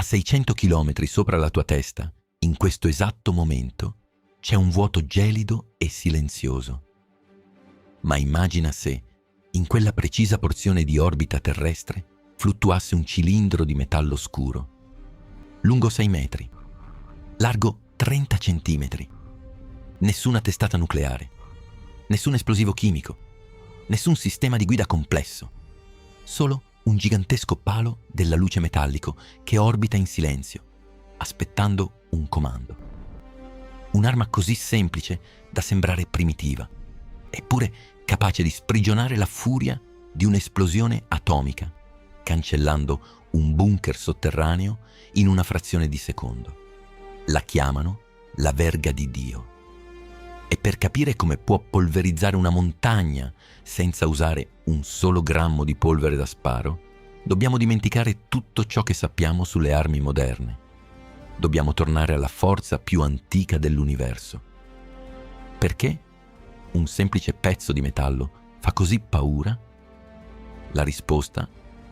A 600 chilometri sopra la tua testa, in questo esatto momento, c'è un vuoto gelido e silenzioso. Ma immagina se, in quella precisa porzione di orbita terrestre, fluttuasse un cilindro di metallo scuro, lungo 6 metri, largo 30 centimetri. Nessuna testata nucleare, nessun esplosivo chimico, nessun sistema di guida complesso, solo un gigantesco palo della luce metallico che orbita in silenzio, aspettando un comando. Un'arma così semplice da sembrare primitiva, eppure capace di sprigionare la furia di un'esplosione atomica, cancellando un bunker sotterraneo in una frazione di secondo. La chiamano la verga di Dio. E per capire come può polverizzare una montagna senza usare un solo grammo di polvere da sparo, dobbiamo dimenticare tutto ciò che sappiamo sulle armi moderne. Dobbiamo tornare alla forza più antica dell'universo. Perché un semplice pezzo di metallo fa così paura? La risposta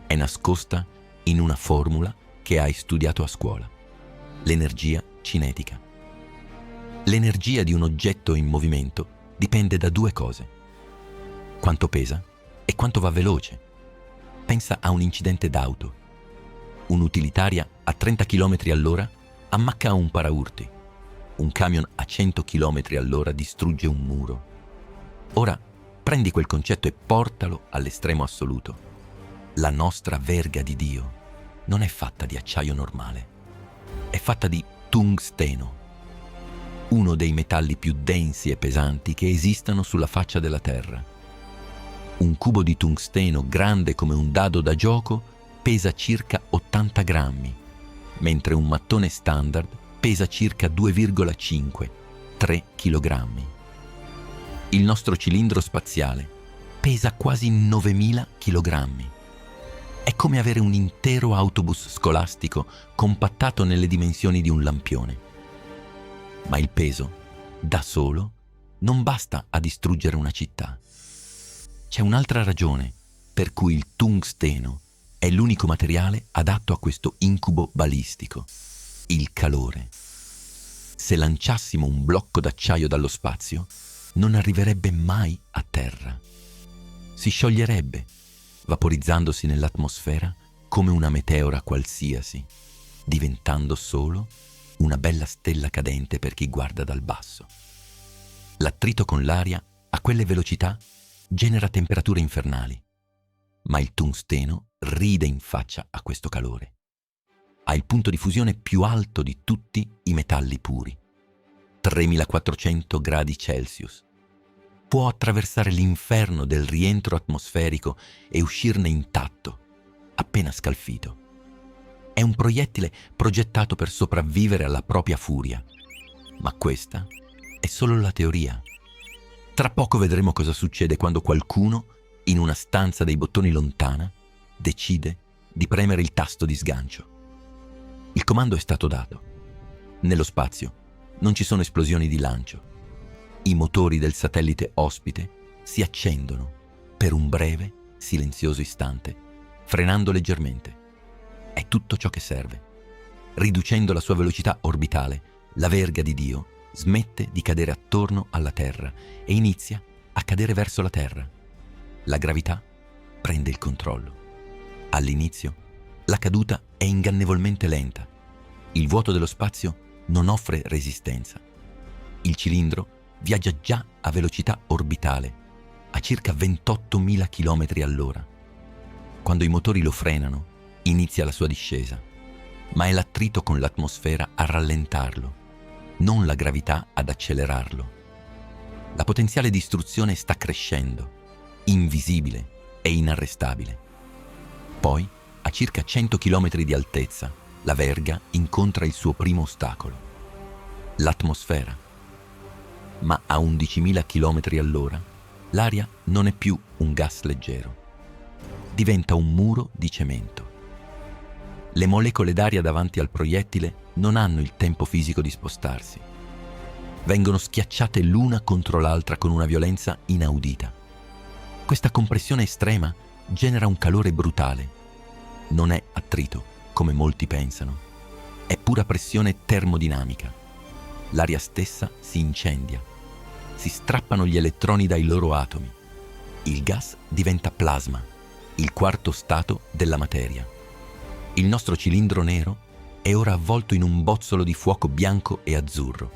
è nascosta in una formula che hai studiato a scuola: l'energia cinetica. L'energia di un oggetto in movimento dipende da due cose: quanto pesa e quanto va veloce. Pensa a un incidente d'auto. Un'utilitaria a 30 km all'ora ammacca un paraurti. Un camion a 100 km all'ora distrugge un muro. Ora prendi quel concetto e portalo all'estremo assoluto. La nostra verga di Dio non è fatta di acciaio normale, è fatta di tungsteno, uno dei metalli più densi e pesanti che esistano sulla faccia della Terra. Un cubo di tungsteno grande come un dado da gioco pesa circa 80 grammi, mentre un mattone standard pesa circa 2,5-3 chilogrammi. Il nostro cilindro spaziale pesa quasi 9.000 chilogrammi. È come avere un intero autobus scolastico compattato nelle dimensioni di un lampione. Ma il peso, da solo, non basta a distruggere una città. C'è un'altra ragione per cui il tungsteno è l'unico materiale adatto a questo incubo balistico: il calore. Se lanciassimo un blocco d'acciaio dallo spazio, non arriverebbe mai a terra. Si scioglierebbe, vaporizzandosi nell'atmosfera come una meteora qualsiasi, diventando solo una bella stella cadente per chi guarda dal basso. L'attrito con l'aria a quelle velocità genera temperature infernali, ma il tungsteno ride in faccia a questo calore. Ha il punto di fusione più alto di tutti i metalli puri, 3400 gradi Celsius. Può attraversare l'inferno del rientro atmosferico e uscirne intatto, appena scalfito. È un proiettile progettato per sopravvivere alla propria furia, ma questa è solo la teoria. Tra poco vedremo cosa succede quando qualcuno, in una stanza dei bottoni lontana, decide di premere il tasto di sgancio. Il comando è stato dato. Nello spazio non ci sono esplosioni di lancio. I motori del satellite ospite si accendono per un breve, silenzioso istante, frenando leggermente. È tutto ciò che serve. Riducendo la sua velocità orbitale, la verga di Dio smette di cadere attorno alla Terra e inizia a cadere verso la Terra. La gravità prende il controllo. All'inizio, la caduta è ingannevolmente lenta. Il vuoto dello spazio non offre resistenza. Il cilindro viaggia già a velocità orbitale, a circa 28.000 km all'ora. Quando i motori lo frenano, inizia la sua discesa, ma è l'attrito con l'atmosfera a rallentarlo, non la gravità ad accelerarlo. La potenziale distruzione sta crescendo, invisibile e inarrestabile. Poi, a circa 100 km di altezza, la verga incontra il suo primo ostacolo: l'atmosfera. Ma a 11.000 km all'ora, l'aria non è più un gas leggero. Diventa un muro di cemento. Le molecole d'aria davanti al proiettile non hanno il tempo fisico di spostarsi. Vengono schiacciate l'una contro l'altra con una violenza inaudita. Questa compressione estrema genera un calore brutale. Non è attrito, come molti pensano, È pura pressione termodinamica. L'aria stessa si incendia. Si strappano gli elettroni dai loro atomi. Il gas diventa plasma, il quarto stato della materia. Il nostro cilindro nero è ora avvolto in un bozzolo di fuoco bianco e azzurro,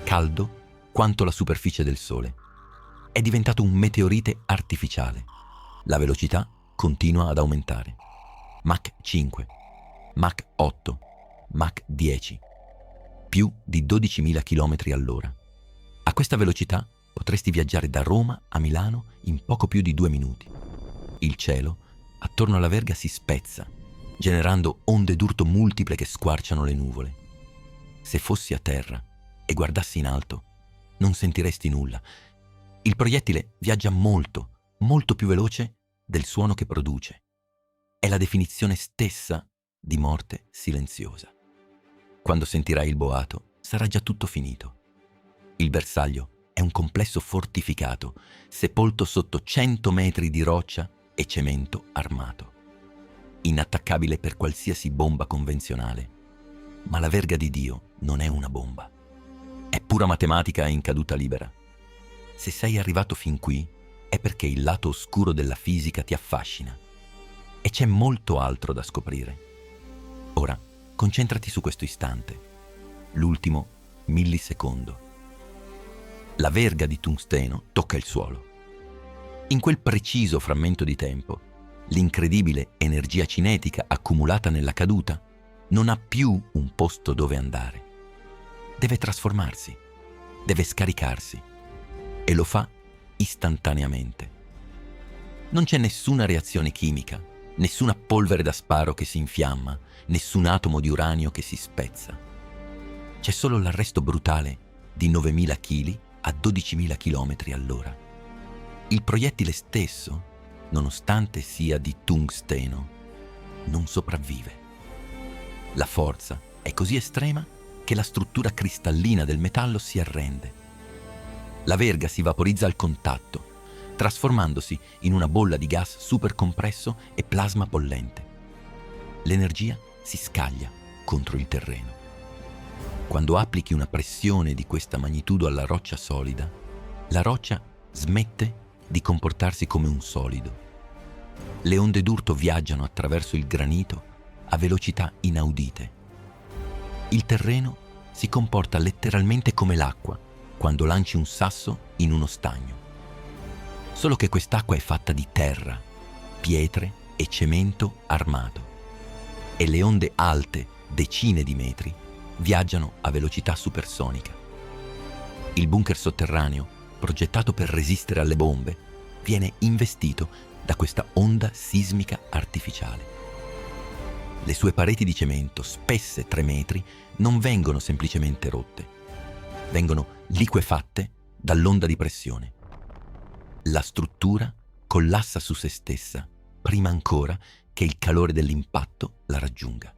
caldo quanto la superficie del Sole. È diventato un meteorite artificiale. La velocità continua ad aumentare. Mach 5, Mach 8, Mach 10, più di 12.000 km all'ora. A questa velocità potresti viaggiare da Roma a Milano in poco più di 2 minuti. Il cielo attorno alla verga si spezza, generando onde d'urto multiple che squarciano le nuvole. Se fossi a terra e guardassi in alto, non sentiresti nulla. Il proiettile viaggia molto, molto più veloce del suono che produce. È la definizione stessa di morte silenziosa. Quando sentirai il boato, sarà già tutto finito. Il bersaglio è un complesso fortificato, sepolto sotto 100 metri di roccia e cemento armato. Inattaccabile per qualsiasi bomba convenzionale. Ma la verga di Dio non è una bomba. È pura matematica in caduta libera. Se sei arrivato fin qui, è perché il lato oscuro della fisica ti affascina. E c'è molto altro da scoprire. Ora, concentrati su questo istante, l'ultimo millisecondo. La verga di tungsteno tocca il suolo. In quel preciso frammento di tempo, l'incredibile energia cinetica accumulata nella caduta non ha più un posto dove andare. Deve trasformarsi, deve scaricarsi, e lo fa istantaneamente. Non c'è nessuna reazione chimica, nessuna polvere da sparo che si infiamma, nessun atomo di uranio che si spezza. C'è solo l'arresto brutale di 9.000 kg a 12.000 km all'ora. Il proiettile stesso, nonostante sia di tungsteno, non sopravvive. La forza è così estrema che la struttura cristallina del metallo si arrende. La verga si vaporizza al contatto, trasformandosi in una bolla di gas supercompresso e plasma bollente. L'energia si scaglia contro il terreno. Quando applichi una pressione di questa magnitudo alla roccia solida, la roccia smette di comportarsi come un solido. Le onde d'urto viaggiano attraverso il granito a velocità inaudite. Il terreno si comporta letteralmente come l'acqua quando lanci un sasso in uno stagno. Solo che quest'acqua è fatta di terra, pietre e cemento armato. E le onde alte, decine di metri, viaggiano a velocità supersonica. Il bunker sotterraneo, progettato per resistere alle bombe, viene investito da questa onda sismica artificiale. Le sue pareti di cemento, spesse 3 metri, non vengono semplicemente rotte. Vengono liquefatte dall'onda di pressione. La struttura collassa su se stessa, prima ancora che il calore dell'impatto la raggiunga.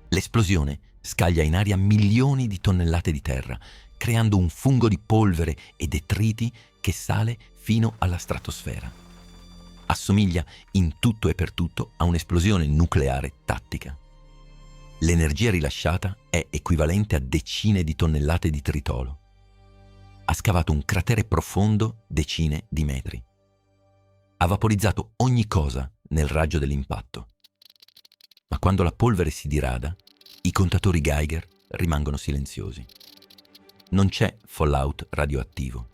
L'esplosione scaglia in aria milioni di tonnellate di terra, creando un fungo di polvere e detriti che sale fino alla stratosfera. Assomiglia in tutto e per tutto a un'esplosione nucleare tattica. L'energia rilasciata è equivalente a decine di tonnellate di tritolo. Ha scavato un cratere profondo decine di metri. Ha vaporizzato ogni cosa nel raggio dell'impatto. Ma quando la polvere si dirada, i contatori Geiger rimangono silenziosi. Non c'è fallout radioattivo.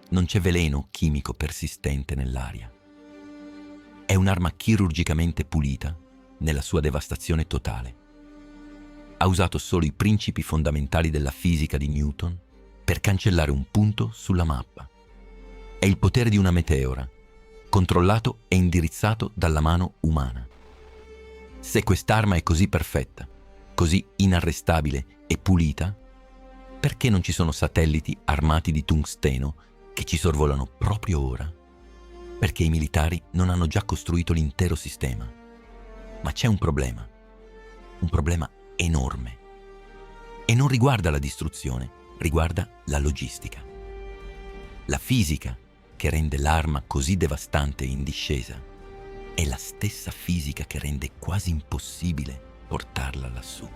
Non c'è veleno chimico persistente nell'aria. È un'arma chirurgicamente pulita nella sua devastazione totale. Ha usato solo i principi fondamentali della fisica di Newton per cancellare un punto sulla mappa. È il potere di una meteora, controllato e indirizzato dalla mano umana. Se quest'arma è così perfetta, così inarrestabile e pulita, perché non ci sono satelliti armati di tungsteno che ci sorvolano proprio ora? Perché i militari non hanno già costruito l'intero sistema. Ma c'è un problema enorme. E non riguarda la distruzione, riguarda la logistica. La fisica che rende l'arma così devastante e in discesa è la stessa fisica che rende quasi impossibile portarla lassù.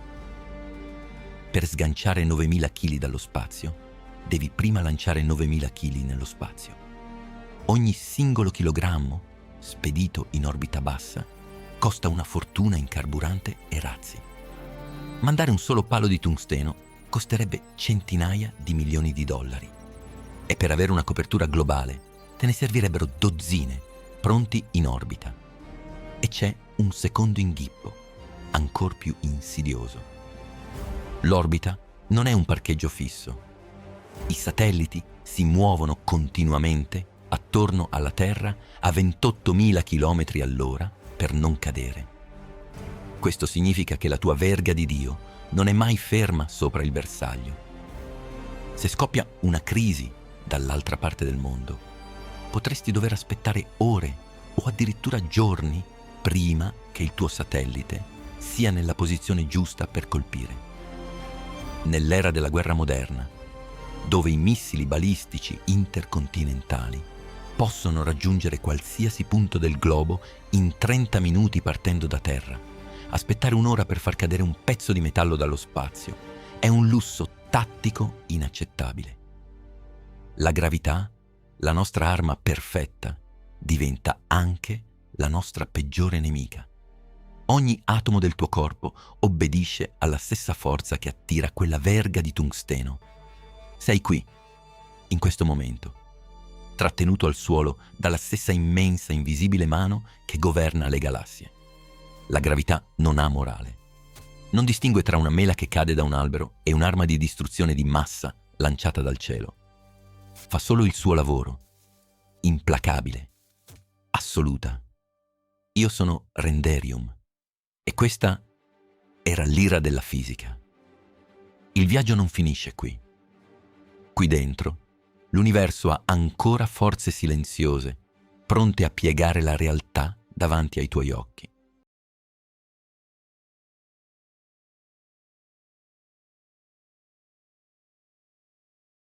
Per sganciare 9.000 kg dallo spazio, devi prima lanciare 9.000 kg nello spazio. Ogni singolo chilogrammo, spedito in orbita bassa, costa una fortuna in carburante e razzi. Mandare un solo palo di tungsteno costerebbe centinaia di milioni di dollari. E per avere una copertura globale te ne servirebbero dozzine, pronti in orbita. E c'è un secondo inghippo, ancor più insidioso. L'orbita non è un parcheggio fisso. I satelliti si muovono continuamente attorno alla Terra a 28.000 km all'ora per non cadere. Questo significa che la tua verga di Dio non è mai ferma sopra il bersaglio. Se scoppia una crisi dall'altra parte del mondo, potresti dover aspettare ore o addirittura giorni prima che il tuo satellite sia nella posizione giusta per colpire. Nell'era della guerra moderna, dove i missili balistici intercontinentali possono raggiungere qualsiasi punto del globo in 30 minuti partendo da terra, aspettare un'ora per far cadere un pezzo di metallo dallo spazio è un lusso tattico inaccettabile. La gravità, la nostra arma perfetta, diventa anche la nostra peggiore nemica. Ogni atomo del tuo corpo obbedisce alla stessa forza che attira quella verga di tungsteno. Sei qui, in questo momento, trattenuto al suolo dalla stessa immensa invisibile mano che governa le galassie. La gravità non ha morale. Non distingue tra una mela che cade da un albero e un'arma di distruzione di massa lanciata dal cielo. Fa solo il suo lavoro, implacabile, assoluta. Io sono Renderium e questa era l'ira della fisica. Il viaggio non finisce qui. Qui dentro, l'universo ha ancora forze silenziose, pronte a piegare la realtà davanti ai tuoi occhi.